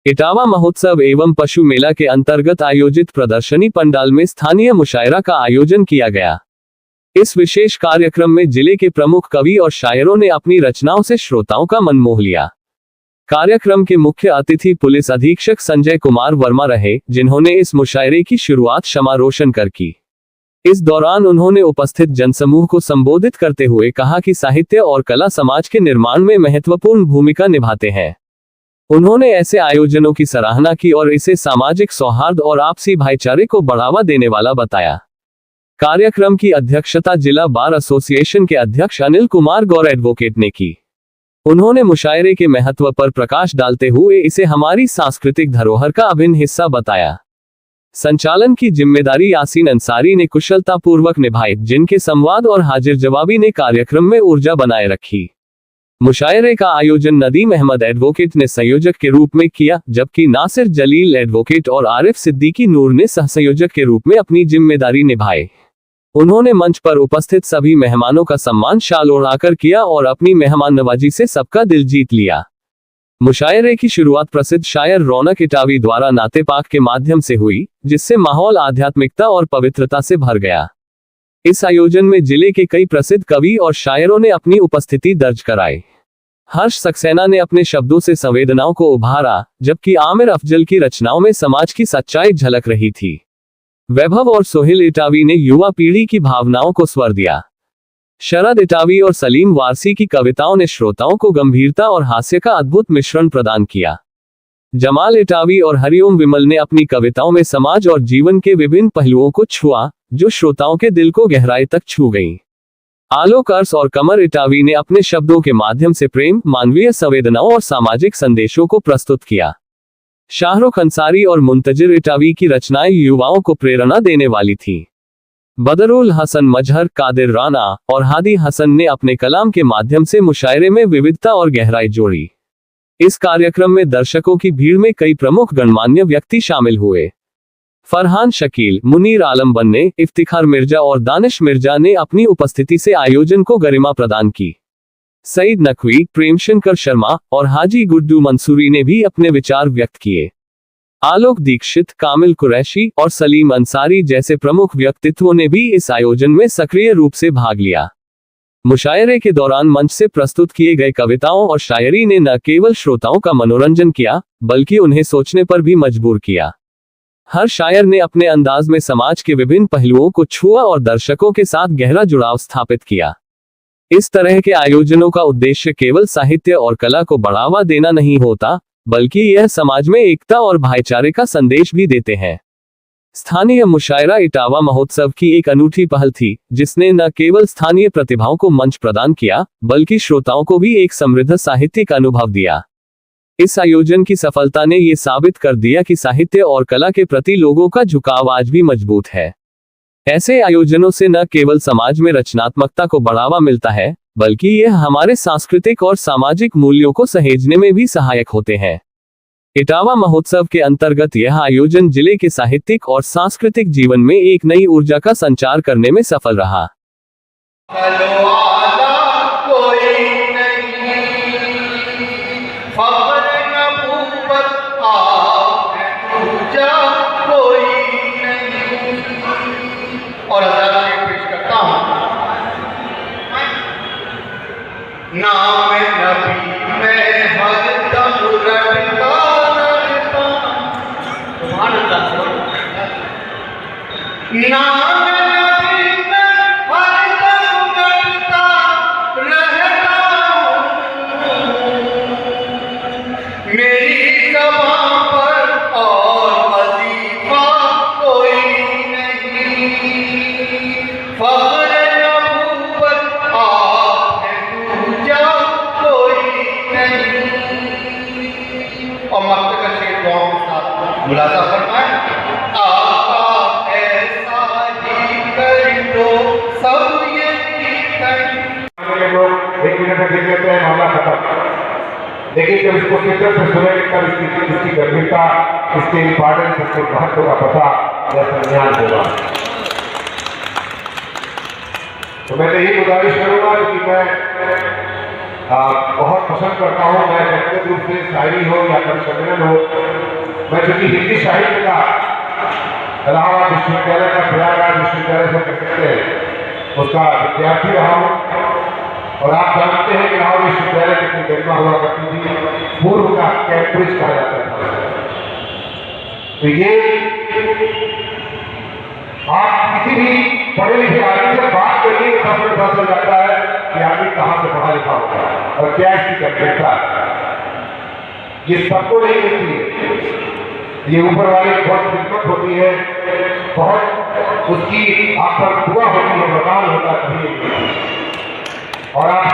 इटावा महोत्सव एवं पशु मेला के अंतर्गत आयोजित प्रदर्शनी पंडाल में स्थानीय मुशायरा का आयोजन किया गया। इस विशेष कार्यक्रम में जिले के प्रमुख कवि और शायरों ने अपनी रचनाओं से श्रोताओं का मन मोह लिया। कार्यक्रम के मुख्य अतिथि पुलिस अधीक्षक संजय कुमार वर्मा रहे, जिन्होंने इस मुशायरे की शुरुआत शमा रोशन कर की। इस दौरान उन्होंने उपस्थित जनसमूह को संबोधित करते हुए कहा कि साहित्य और कला समाज के निर्माण में महत्वपूर्ण भूमिका निभाते हैं। उन्होंने ऐसे आयोजनों की सराहना की और इसे सामाजिक सौहार्द और आपसी भाईचारे को बढ़ावा देने वाला बताया। कार्यक्रम की अध्यक्षता जिला बार एसोसिएशन के अध्यक्ष अनिल कुमार गौर एडवोकेट ने की। उन्होंने मुशायरे के महत्व पर प्रकाश डालते हुए इसे हमारी सांस्कृतिक धरोहर का अभिन्न हिस्सा बताया। संचालन की जिम्मेदारी यासीन अंसारी ने कुशलतापूर्वक निभाई, जिनके संवाद और हाजिर जवाबी ने कार्यक्रम में ऊर्जा बनाए रखी। मुशायरे का आयोजन नदीम अहमद एडवोकेट ने संयोजक के रूप में किया, जबकि नासिर जलील एडवोकेट और आरिफ सिद्दीकी नूर ने सहसंयोजक के रूप में अपनी जिम्मेदारी निभाई। उन्होंने मंच पर उपस्थित सभी मेहमानों का सम्मान शाल ओढ़ाकर किया और अपनी मेहमान नवाजी से सबका दिल जीत लिया। मुशायरे की शुरुआत प्रसिद्ध शायर रौनक इटावी द्वारा नाते पाक के माध्यम से हुई, जिससे माहौल आध्यात्मिकता और पवित्रता से भर गया। इस आयोजन में जिले के कई प्रसिद्ध कवि और शायरों ने अपनी उपस्थिति दर्ज कराई। हर्ष सक्सेना ने अपने शब्दों से संवेदनाओं को उभारा, जबकि आमिर अफजल की रचनाओं में समाज की सच्चाई झलक रही थी। वैभव और सोहेल इटावी ने युवा पीढ़ी की भावनाओं को स्वर दिया। शरद इटावी और सलीम वारसी की कविताओं ने श्रोताओं को गंभीरता और हास्य का अद्भुत मिश्रण प्रदान किया। जमाल इटावी और हरिओम विमल ने अपनी कविताओं में समाज और जीवन के विभिन्न पहलुओं को छुआ, जो श्रोताओं के दिल को गहराई तक छू गईं। आलोक अर्स और कमर इटावी ने अपने शब्दों के माध्यम से प्रेम, मानवीय संवेदनाओं और सामाजिक संदेशों को प्रस्तुत किया। शाहरुख अंसारी और मुंतजिर इटावी की रचनाएं युवाओं को प्रेरणा देने वाली थीं। बदरुल हसन मजहर, कादिर राना और हादी हसन ने अपने कलाम के माध्यम से मुशायरे में विविधता और गहराई जोड़ी। इस कार्यक्रम में दर्शकों की भीड़ में कई प्रमुख गणमान्य व्यक्ति शामिल हुए। फरहान शकील, मुनीर आलम बन्ने, इफ्तिखार मिर्जा और दानिश मिर्जा ने अपनी उपस्थिति से आयोजन को गरिमा प्रदान की। सईद नकवी, प्रेमशंकर शर्मा और हाजी गुड्डू मंसूरी ने भी अपने विचार व्यक्त किए। आलोक दीक्षित, कामिल कुरैशी और सलीम अंसारी जैसे प्रमुख व्यक्तित्वों ने भी इस आयोजन में सक्रिय रूप से भाग लिया। मुशायरे के दौरान मंच से प्रस्तुत किए गए कविताओं और शायरी ने न केवल श्रोताओं का मनोरंजन किया, बल्कि उन्हें सोचने पर भी मजबूर किया। हर शायर ने अपने अंदाज में समाज के विभिन्न पहलुओं को छुआ और दर्शकों के साथ गहरा जुड़ाव स्थापित किया। इस तरह के आयोजनों का उद्देश्य केवल साहित्य और कला को बढ़ावा देना नहीं होता, बल्कि यह समाज में एकता और भाईचारे का संदेश भी देते हैं। स्थानीय मुशायरा इटावा महोत्सव की एक अनूठी पहल थी, जिसने न केवल स्थानीय प्रतिभाओं को मंच प्रदान किया, बल्कि श्रोताओं को भी एक समृद्ध साहित्यिक अनुभव दिया। इस आयोजन की सफलता ने ये साबित कर दिया कि साहित्य और कला के प्रति लोगों का झुकाव आज भी मजबूत है। ऐसे आयोजनों से न केवल समाज में रचनात्मकता को बढ़ावा मिलता है, बल्कि यह हमारे सांस्कृतिक और सामाजिक मूल्यों को सहेजने में भी सहायक होते हैं। इटावा महोत्सव के अंतर्गत यह आयोजन जिले के साहित्यिक और सांस्कृतिक जीवन में एक नई ऊर्जा का संचार करने में सफल रहा। और पेश करता हूं, नाम नबी में हरदम रटता रहता, सुभान अल्लाह। नाम नबी में हरदम रटता रहता, मेरी ज़बान पर और वजीफा कोई नहीं। फख्र नबूवत आपने दूजा कोई नहीं। और मक्के का शेर दुआओं के साथ मुलाजा फरमाए, आका ऐसा ही कर दो सब ये लोग एक मिनट में देख लेते हैं, मामला खत्म। लेकिन जब इसको फिक्र से सुनेंगे तब इसकी गंभीरता, इसके इंपॉर्टेंस, इसके महत्व का पता या ज्ञान होगा। तो मैं तो यही गुजारिश करूँगा कि मैं बहुत पसंद करता हूँ, मैं व्यक्तिगत रूप से शायरी हो या कवि सम्मेलन हो, मैं चूंकि हिंदी साहित्य का इलाहाबाद विश्वविद्यालय का प्रयागराज विश्वविद्यालय से कर सकते हैं उसका विद्यार्थी रहा हूँ, और आप जानते हैं कि इलाहाबाद विश्वविद्यालय कितनी गरिमा हुआ करती थी, पूर्व का कैम्ब्रिज कहा जाता था। तो ये आप किसी भी पढ़े लिखे आदमी से बात करिए तो पता चल जाता है कि आदमी कहाँ से पढ़ा लिखा होता है और क्या इसकी गंभीरता है। ये सबको नहीं मिलती है, ये ऊपर वाले की बहुत खिदमत होती है, बहुत उसकी आप पर दुआ होती है, वरदान होता है कभी। और आप